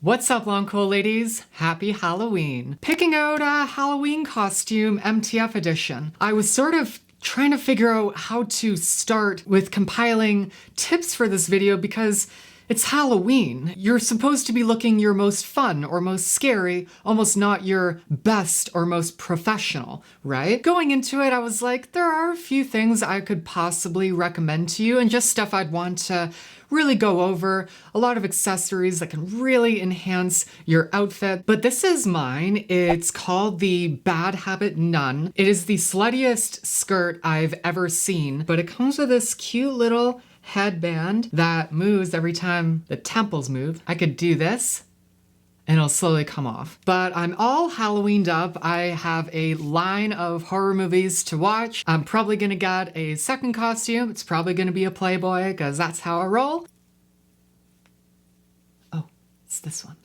What's up, long cool ladies? Happy Halloween. Picking out a Halloween costume, MTF edition. I was sort of trying to figure out how to start with compiling tips for this video because it's Halloween. You're supposed to be looking your most fun or most scary, almost not your best or most professional, right? Going into it, I was like, there are a few things I could possibly recommend to you and just stuff I'd want to really go over, a lot of accessories that can really enhance your outfit. But this is mine. It's called the Bad Habit Nun. It is the sluttiest skirt I've ever seen, but it comes with this cute little headband that moves every time the temples move. I could do this and it'll slowly come off. But I'm all Halloweened up. I have a line of horror movies to watch. I'm probably gonna get a second costume. It's probably gonna be a Playboy because that's how I roll. Oh, it's this one.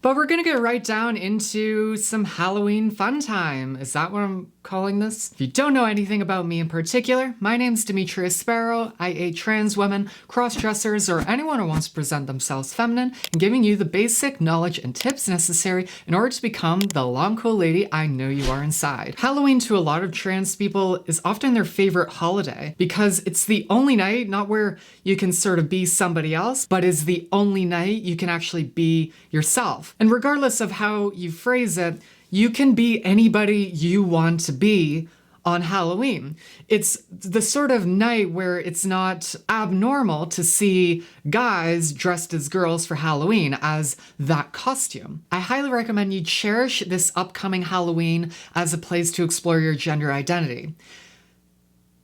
But we're gonna get right down into some Halloween fun time. Is that what I'm calling this? If you don't know anything about me in particular, my name's DIMITRIA SPARROW. I aid trans women, cross-dressers, or anyone who wants to present themselves feminine, and giving you the basic knowledge and tips necessary in order to become the long cool lady I know you are inside. Halloween to a lot of trans people is often their favorite holiday because it's the only night, not where you can sort of be somebody else, but is the only night you can actually be yourself. And regardless of how you phrase it, you can be anybody you want to be on Halloween. It's the sort of night where it's not abnormal to see guys dressed as girls for Halloween as that costume. I highly recommend you cherish this upcoming Halloween as a place to explore your gender identity.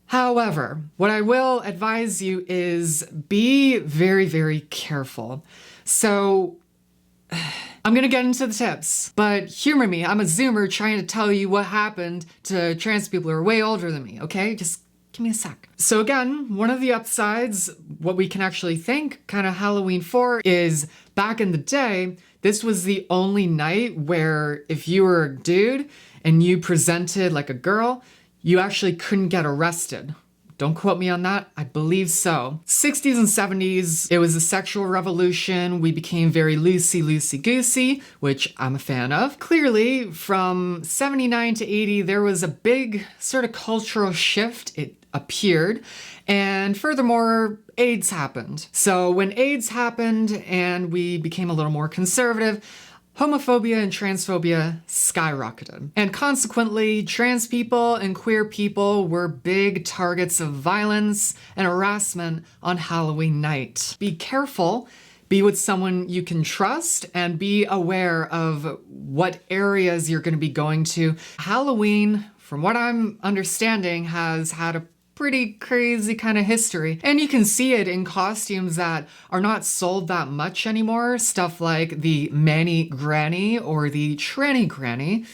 However, what I will advise you is be very, very careful. So I'm gonna get into the tips, but humor me. I'm a Zoomer trying to tell you what happened to trans people who are way older than me, okay? Just give me a sec. So again, one of the upsides, what we can actually thank kind of Halloween for is back in the day, this was the only night where if you were a dude and you presented like a girl, you actually couldn't get arrested. Don't quote me on that, I believe so. 60s and 70s, it was a sexual revolution. We became very loosey-goosey, which I'm a fan of. Clearly, from 79 to 80, there was a big sort of cultural shift. It appeared. And furthermore, AIDS happened. So when AIDS happened and we became a little more conservative, homophobia and transphobia skyrocketed. And consequently, trans people and queer people were big targets of violence and harassment on Halloween night. Be careful, be with someone you can trust, and be aware of what areas you're gonna be going to. Halloween, from what I'm understanding, has had a pretty crazy kind of history. And you can see it in costumes that are not sold that much anymore. Stuff like the Manny Granny or the Tranny Granny.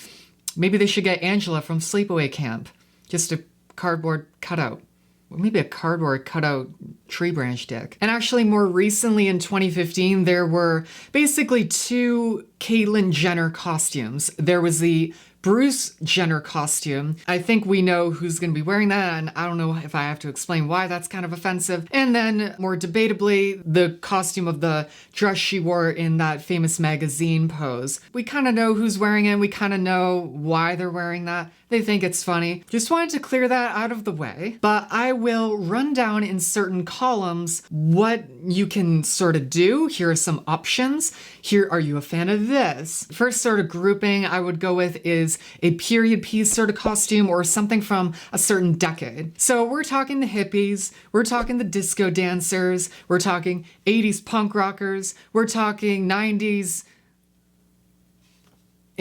Maybe they should get Angela from Sleepaway Camp. Just a cardboard cutout. Or maybe a cardboard cutout tree branch dick. And actually more recently in 2015, there were basically two Caitlyn Jenner costumes. There was the Bruce Jenner costume. I think we know who's gonna be wearing that, and I don't know if I have to explain why that's kind of offensive. And then, more debatably, the costume of the dress she wore in that famous magazine pose. We kind of know who's wearing it, we kind of know why they're wearing that. They think it's funny. Just wanted to clear that out of the way, but I will run down in certain columns what you can sort of do. Here are some options. Here, are you a fan of this? First sort of grouping I would go with is a period piece sort of costume or something from a certain decade. So we're talking the hippies, we're talking the disco dancers, we're talking 80s punk rockers, we're talking 90s.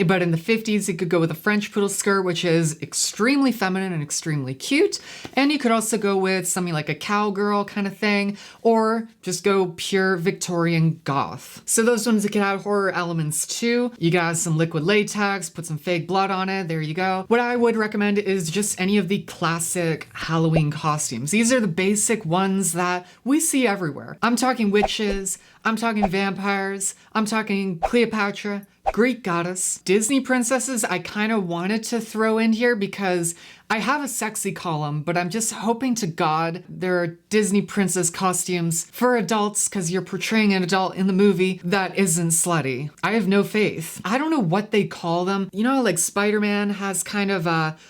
But in the 50s, you could go with a French poodle skirt, which is extremely feminine and extremely cute. And you could also go with something like a cowgirl kind of thing, or just go pure Victorian goth. So those ones that can have horror elements too. You got some liquid latex, put some fake blood on it, there you go. What I would recommend is just any of the classic Halloween costumes. These are the basic ones that we see everywhere. I'm talking witches, I'm talking vampires, I'm talking Cleopatra, Greek goddess. Disney princesses I kind of wanted to throw in here because I have a sexy column, but I'm just hoping to God there are Disney princess costumes for adults because you're portraying an adult in the movie that isn't slutty. I have no faith. I don't know what they call them. You know, like Spider-Man has kind of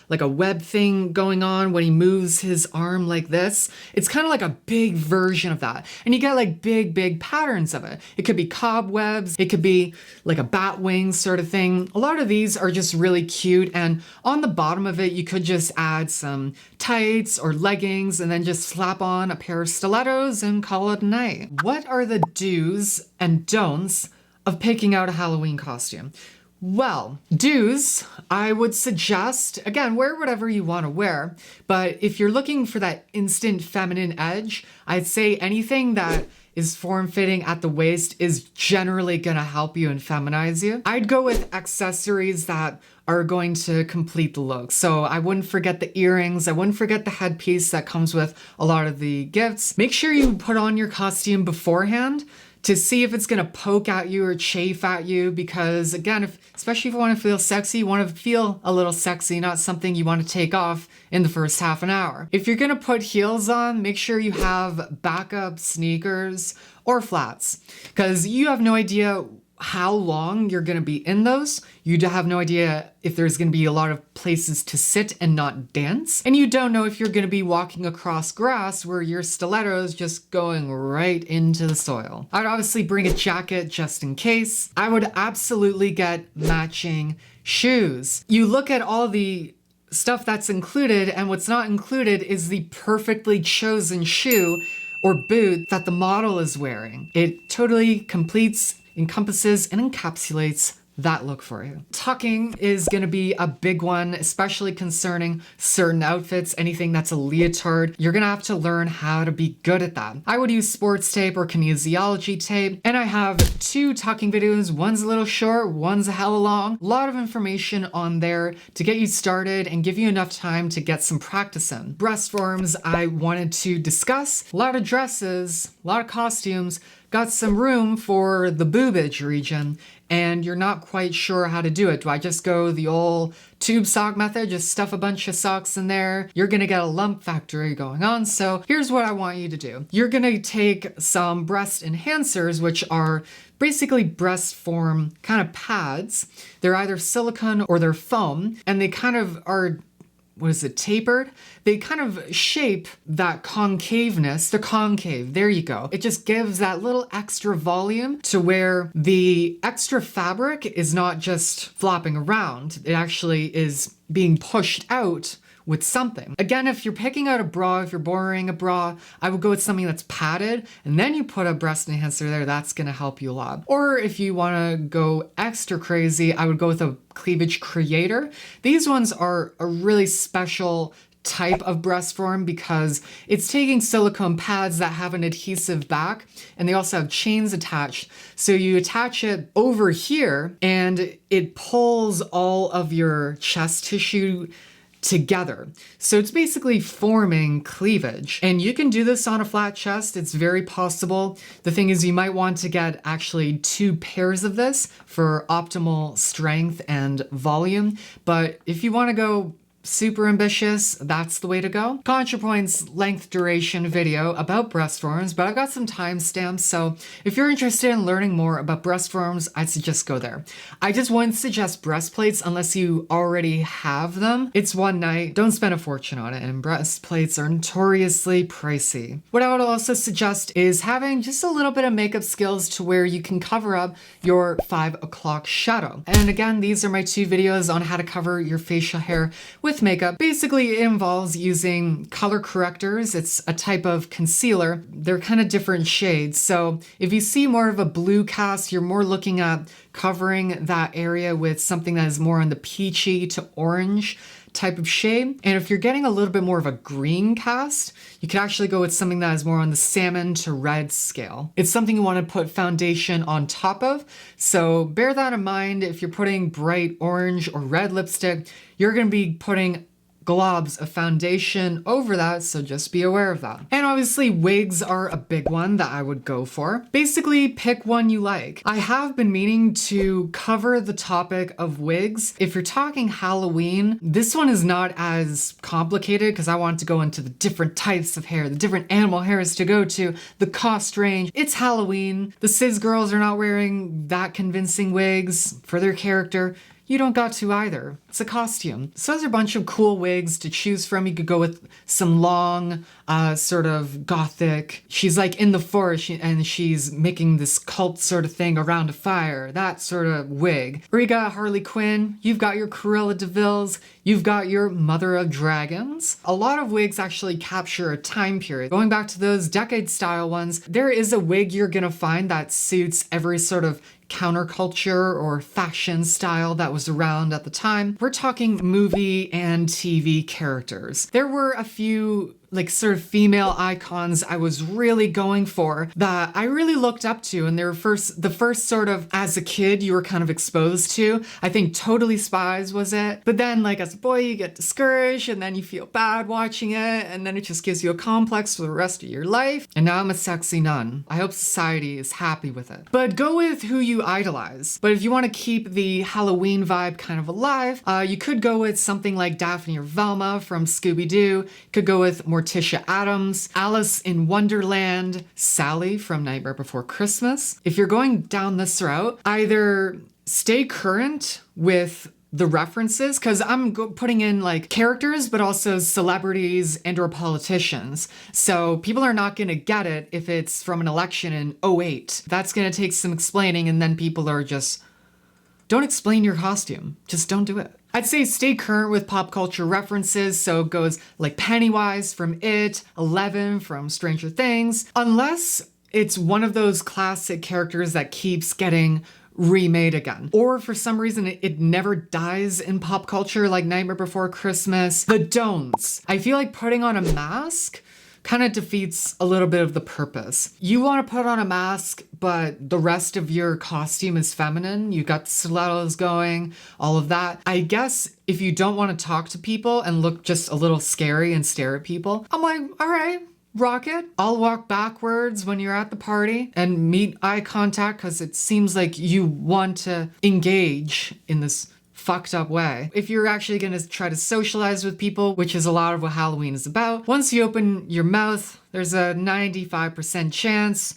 like a web thing going on when he moves his arm like this. It's kind of like a big version of that. And you get like big patterns of it. It could be cobwebs. It could be like a bat wing sort of thing. A lot of these are just really cute. And on the bottom of it, you could just add some tights or leggings and then just slap on a pair of stilettos and call it a night. What are the do's and don'ts of picking out a Halloween costume? Well, do's, I would suggest, again, wear whatever you want to wear, but if you're looking for that instant feminine edge, I'd say anything that is form-fitting at the waist is generally gonna help you and feminize you. I'd go with accessories that are going to complete the look. So I wouldn't forget the earrings. I wouldn't forget the headpiece that comes with a lot of the gifts. Make sure you put on your costume beforehand to see if it's gonna poke at you or chafe at you, because again, especially if you wanna feel sexy, you wanna feel a little sexy, not something you wanna take off in the first half an hour. If you're gonna put heels on, make sure you have backup sneakers or flats, because you have no idea how long you're gonna be in those. You have no idea if there's gonna be a lot of places to sit and not dance. And you don't know if you're gonna be walking across grass where your stiletto's just going right into the soil. I'd obviously bring a jacket just in case. I would absolutely get matching shoes. You look at all the stuff that's included, and what's not included is the perfectly chosen shoe or boot that the model is wearing. It totally completes, encompasses, and encapsulates that look for you. Tucking is gonna be a big one, especially concerning certain outfits. Anything that's a leotard, you're gonna have to learn how to be good at that. I would use sports tape or kinesiology tape, and I have 2 tucking videos. One's a little short, one's a hella long. A lot of information on there to get you started and give you enough time to get some practice in. Breast forms I wanted to discuss. A lot of dresses, a lot of costumes, got some room for the boobage region, and you're not quite sure how to do it. Do I just go the old tube sock method, just stuff a bunch of socks in there? You're gonna get a lump factory going on, so here's what I want you to do. You're gonna take some breast enhancers, which are basically breast form kind of pads. They're either silicone or they're foam, and they kind of are, what is it, tapered? They kind of shape that concaveness. They're concave, there you go. It just gives that little extra volume to where the extra fabric is not just flopping around. It actually is being pushed out with something. Again, if you're picking out a bra, if you're borrowing a bra, I would go with something that's padded, and then you put a breast enhancer there. That's gonna help you a lot. Or if you wanna go extra crazy, I would go with a cleavage creator. These ones are a really special type of breast form because it's taking silicone pads that have an adhesive back, and they also have chains attached. So you attach it over here and it pulls all of your chest tissue together. So it's basically forming cleavage. And you can do this on a flat chest. It's very possible. The thing is, you might want to get actually 2 pairs of this for optimal strength and volume. But if you want to go super ambitious, that's the way to go. ContraPoint's length duration video about breast forms, but I've got some timestamps, so if you're interested in learning more about breast forms, I'd suggest go there. I just wouldn't suggest breastplates unless you already have them. It's one night, don't spend a fortune on it, and breastplates are notoriously pricey. What I would also suggest is having just a little bit of makeup skills to where you can cover up your 5 o'clock shadow. And again, these are my 2 videos on how to cover your facial hair with makeup. Basically, it involves using color correctors. It's a type of concealer. They're kind of different shades. So if you see more of a blue cast, you're more looking at covering that area with something that is more on the peachy to orange type of shade. And if you're getting a little bit more of a green cast, you can actually go with something that is more on the salmon to red scale. It's something you want to put foundation on top of. So bear that in mind. If you're putting bright orange or red lipstick, you're going to be putting globs of foundation over that, so just be aware of that. And obviously wigs are a big one that I would go for. Basically pick one you like. I have been meaning to cover the topic of wigs. If you're talking Halloween, this one is not as complicated because I want to go into the different types of hair, the different animal hairs to go to, the cost range. It's Halloween. The cis girls are not wearing that convincing wigs for their character. You don't got to either. It's a costume. So there's a bunch of cool wigs to choose from. You could go with some long, sort of gothic. She's like in the forest and she's making this cult sort of thing around a fire. That sort of wig. Or you got Harley Quinn. You've got your Cruella de Vil's. You've got your Mother of Dragons. A lot of wigs actually capture a time period. Going back to those decade style ones, there is a wig you're gonna find that suits every sort of counterculture or fashion style that was around at the time. We're talking movie and TV characters. There were a few like sort of female icons I was really going for that I really looked up to, and they were the first sort of as a kid you were kind of exposed to. I think Totally Spies was it. But then like as a boy you get discouraged and then you feel bad watching it, and then it just gives you a complex for the rest of your life. And now I'm a sexy nun. I hope society is happy with it. But go with who you idolize. But if you want to keep the Halloween vibe kind of alive, you could go with something like Daphne or Velma from Scooby-Doo. You could go with Morticia Addams, Alice in Wonderland, Sally from Nightmare Before Christmas. If you're going down this route, either stay current with the references, because I'm putting in like characters, but also celebrities and or politicians. So people are not going to get it if it's from an election in '08. That's going to take some explaining, and then people are just, don't explain your costume. Just don't do it. I'd say stay current with pop culture references, so it goes like Pennywise from It, Eleven from Stranger Things, unless it's one of those classic characters that keeps getting remade again. Or for some reason it never dies in pop culture, like Nightmare Before Christmas. The don'ts. I feel like putting on a mask kind of defeats a little bit of the purpose. You want to put on a mask, but the rest of your costume is feminine. You got the stilettos going, all of that. I guess if you don't want to talk to people and look just a little scary and stare at people, I'm like, all right, rock it. I'll walk backwards when you're at the party and meet eye contact because it seems like you want to engage in this fucked up way. If you're actually gonna try to socialize with people, which is a lot of what Halloween is about, once you open your mouth, there's a 95% chance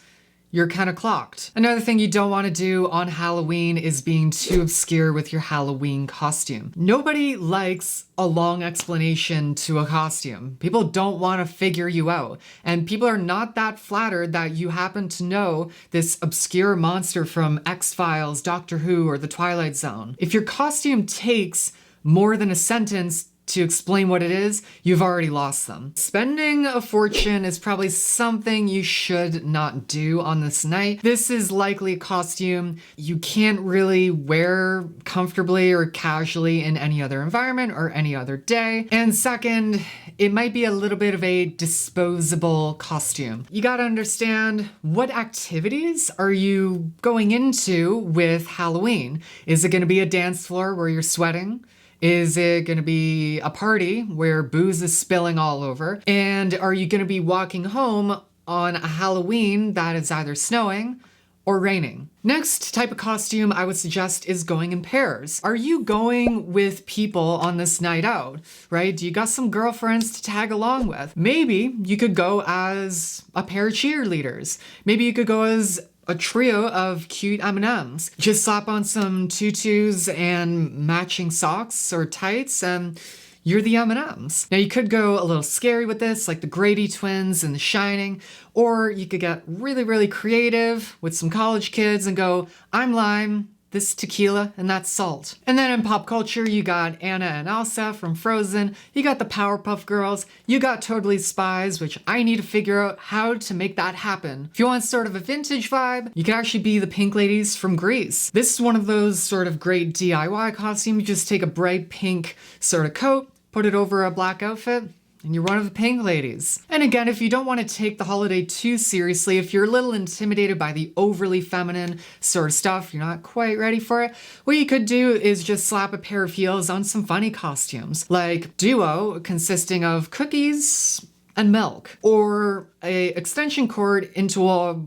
you're kind of clocked. Another thing you don't want to do on Halloween is being too obscure with your Halloween costume. Nobody likes a long explanation to a costume. People don't want to figure you out. And people are not that flattered that you happen to know this obscure monster from X-Files, Doctor Who, or The Twilight Zone. If your costume takes more than a sentence to explain what it is, you've already lost them. Spending a fortune is probably something you should not do on this night. This is likely a costume you can't really wear comfortably or casually in any other environment or any other day. And second, it might be a little bit of a disposable costume. You gotta understand, what activities are you going into with Halloween? Is it gonna be a dance floor where you're sweating? Is it going to be a party where booze is spilling all over? And are you going to be walking home on a Halloween that is either snowing or raining? Next type of costume I would suggest is going in pairs. Are you going with people on this night out, right? Do you got some girlfriends to tag along with? Maybe you could go as a pair of cheerleaders. Maybe you could go as a trio of cute M&Ms. Just slap on some tutus and matching socks or tights and you're the M&Ms. Now you could go a little scary with this, like the Grady twins in The Shining, or you could get really, really creative with some college kids and go, I'm lime, this is tequila, and that's salt. And then in pop culture, you got Anna and Elsa from Frozen, you got the Powerpuff Girls, you got Totally Spies, which I need to figure out how to make that happen. If you want sort of a vintage vibe, you could actually be the Pink Ladies from Grease. This is one of those sort of great DIY costumes. You just take a bright pink sort of coat, put it over a black outfit, and you're one of the pink ladies. And again, if you don't want to take the holiday too seriously, if you're a little intimidated by the overly feminine sort of stuff, you're not quite ready for it, what you could do is just slap a pair of heels on some funny costumes, like duo consisting of cookies and milk, or a extension cord into a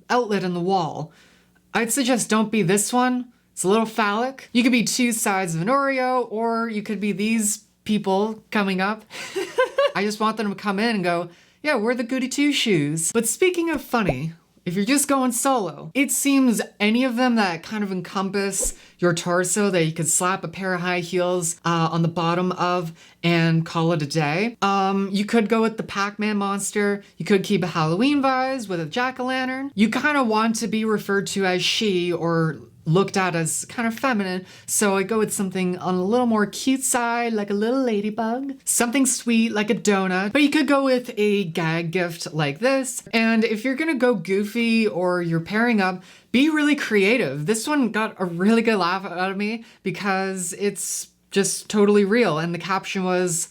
outlet in the wall. I'd suggest don't be this one. It's a little phallic. You could be two sides of an Oreo, or you could be these people coming up. I just want them to come in and go, yeah, we're the goody two shoes. But speaking of funny, if you're just going solo, it seems any of them that kind of encompass your torso that you could slap a pair of high heels on the bottom of and call it a day. You could go with the Pac-Man monster. You could keep a Halloween vibes with a jack-o'-lantern. You kind of want to be referred to as she or looked at as kind of feminine, so I go with something on a little more cute side, like a little ladybug. Something sweet, like a donut, but you could go with a gag gift like this. And if you're gonna go goofy or you're pairing up, be really creative. This one got a really good laugh out of me because it's just totally real, and the caption was,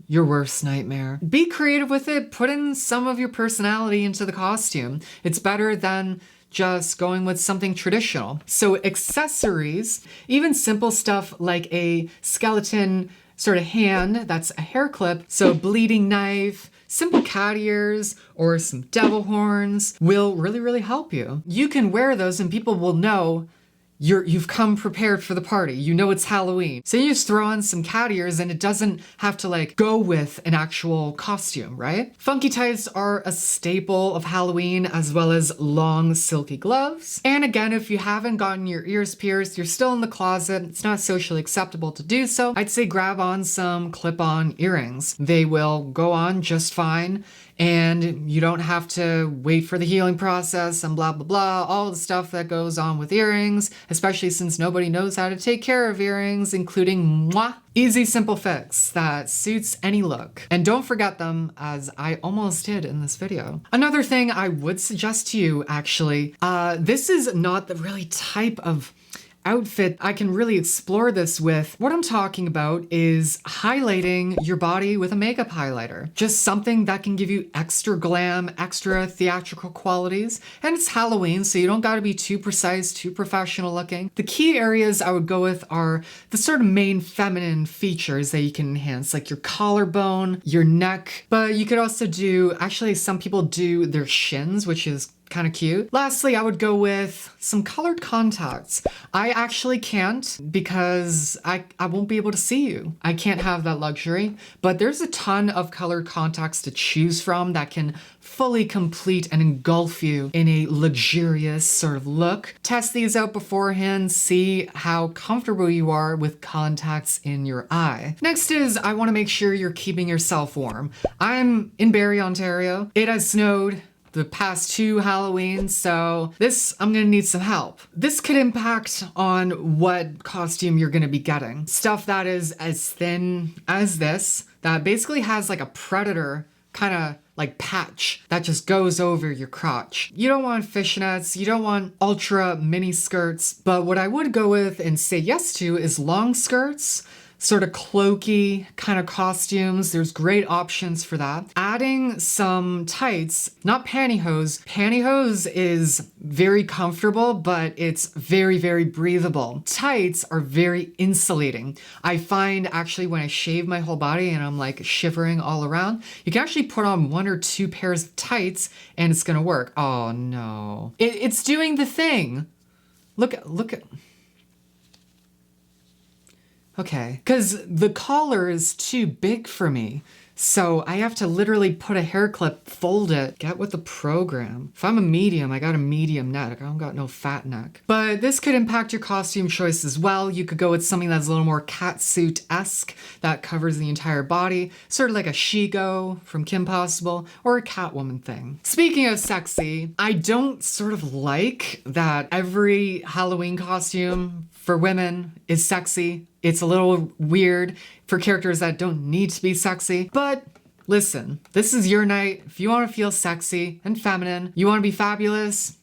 your worst nightmare. Be creative with it, put in some of your personality into the costume. It's better than just going with something traditional. So accessories, even simple stuff like a skeleton sort of hand that's a hair clip, so bleeding knife, simple cat ears, or some devil horns will really, really help you. You can wear those and people will know you've come prepared for the party. You know it's Halloween. So you just throw on some cat ears and it doesn't have to like go with an actual costume, right? Funky tights are a staple of Halloween, as well as long silky gloves. And again, if you haven't gotten your ears pierced, you're still in the closet, it's not socially acceptable to do so, I'd say grab on some clip-on earrings. They will go on just fine, and you don't have to wait for the healing process and blah, blah, blah, all the stuff that goes on with earrings, especially since nobody knows how to take care of earrings, including moi. Easy, simple fix that suits any look. And don't forget them, as I almost did in this video. Another thing I would suggest to you, actually, this is not the really type of outfit I can really explore this with. What I'm talking about is highlighting your body with a makeup highlighter. Just something that can give you extra glam, extra theatrical qualities. And it's Halloween, so you don't gotta be too precise, too professional looking. The key areas I would go with are the sort of main feminine features that you can enhance, like your collarbone, your neck, but you could also do, actually some people do their shins, which is kind of cute. Lastly, I would go with some colored contacts. I actually can't because I won't be able to see you. I can't have that luxury, but there's a ton of colored contacts to choose from that can fully complete and engulf you in a luxurious sort of look. Test these out beforehand, see how comfortable you are with contacts in your eye. Next is, I want to make sure you're keeping yourself warm. I'm in Barrie, Ontario. It has snowed the past 2 Halloweens, so I'm gonna need some help. This could impact on what costume you're gonna be getting. Stuff that is as thin as this, that basically has like a predator kind of like patch that just goes over your crotch. You don't want fishnets, you don't want ultra mini skirts, but what I would go with and say yes to is long skirts, sort of cloaky kind of costumes. There's great options for that. Adding some tights, not pantyhose. Pantyhose is very comfortable, but it's very, very breathable. Tights are very insulating. I find actually when I shave my whole body and I'm like shivering all around, you can actually put on 1 or 2 pairs of tights and it's gonna work. Oh no. It's doing the thing. Look at. Okay, because the collar is too big for me. So I have to literally put a hair clip, fold it, get with the program. If I'm a medium, I got a medium neck. I don't got no fat neck. But this could impact your costume choice as well. You could go with something that's a little more catsuit-esque that covers the entire body, sort of like a She-Go from Kim Possible or a Catwoman thing. Speaking of sexy, I don't sort of like that every Halloween costume for women is sexy. It's a little weird for characters that don't need to be sexy, but listen, this is your night. If you want to feel sexy and feminine, you want to be fabulous,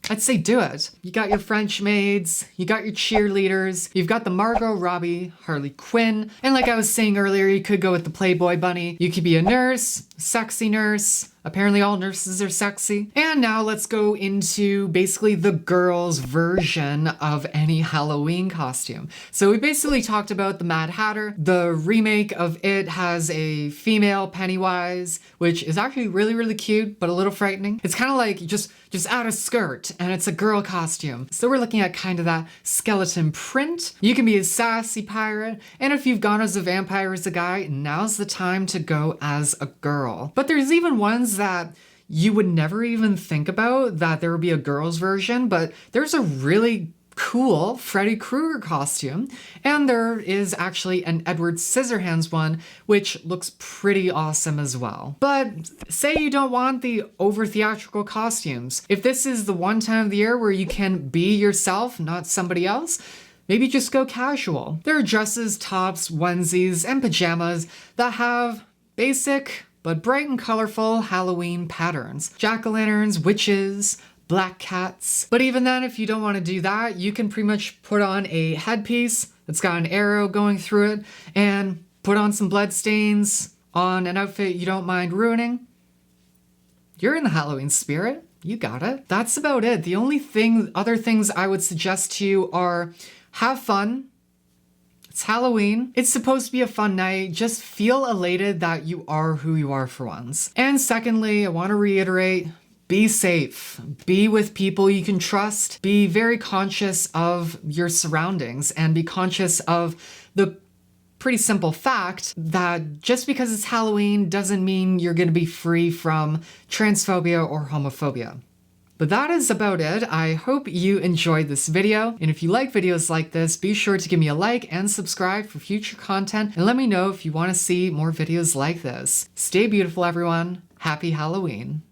I'd say do it. You got your French maids, you got your cheerleaders, you've got the Margot Robbie, Harley Quinn, and like I was saying earlier, you could go with the Playboy bunny. You could be a nurse, sexy nurse. Apparently all nurses are sexy. And now let's go into basically the girls' version of any Halloween costume. So we basically talked about the Mad Hatter. The remake of it has a female Pennywise, which is actually really, really cute, but a little frightening. It's kind of like just add a skirt and it's a girl costume. So we're looking at kind of that skeleton print. You can be a sassy pirate. And if you've gone as a vampire as a guy, now's the time to go as a girl. But there's even ones that you would never even think about that there would be a girl's version, but there's a really cool Freddy Krueger costume, and there is actually an Edward Scissorhands one, which looks pretty awesome as well. But say you don't want the over theatrical costumes. If this is the one time of the year where you can be yourself, not somebody else, maybe just go casual. There are dresses, tops, onesies, and pajamas that have basic but bright and colorful Halloween patterns. Jack-o'-lanterns, witches, black cats. But even then, if you don't want to do that, you can pretty much put on a headpiece that's got an arrow going through it and put on some blood stains on an outfit you don't mind ruining. You're in the Halloween spirit. You got it. That's about it. The only other things I would suggest to you are have fun. It's Halloween. It's supposed to be a fun night. Just feel elated that you are who you are for once. And secondly, I want to reiterate, be safe. Be with people you can trust. Be very conscious of your surroundings and be conscious of the pretty simple fact that just because it's Halloween doesn't mean you're going to be free from transphobia or homophobia. But that is about it. I hope you enjoyed this video. And if you like videos like this, be sure to give me a like and subscribe for future content. And let me know if you want to see more videos like this. Stay beautiful, everyone. Happy Halloween.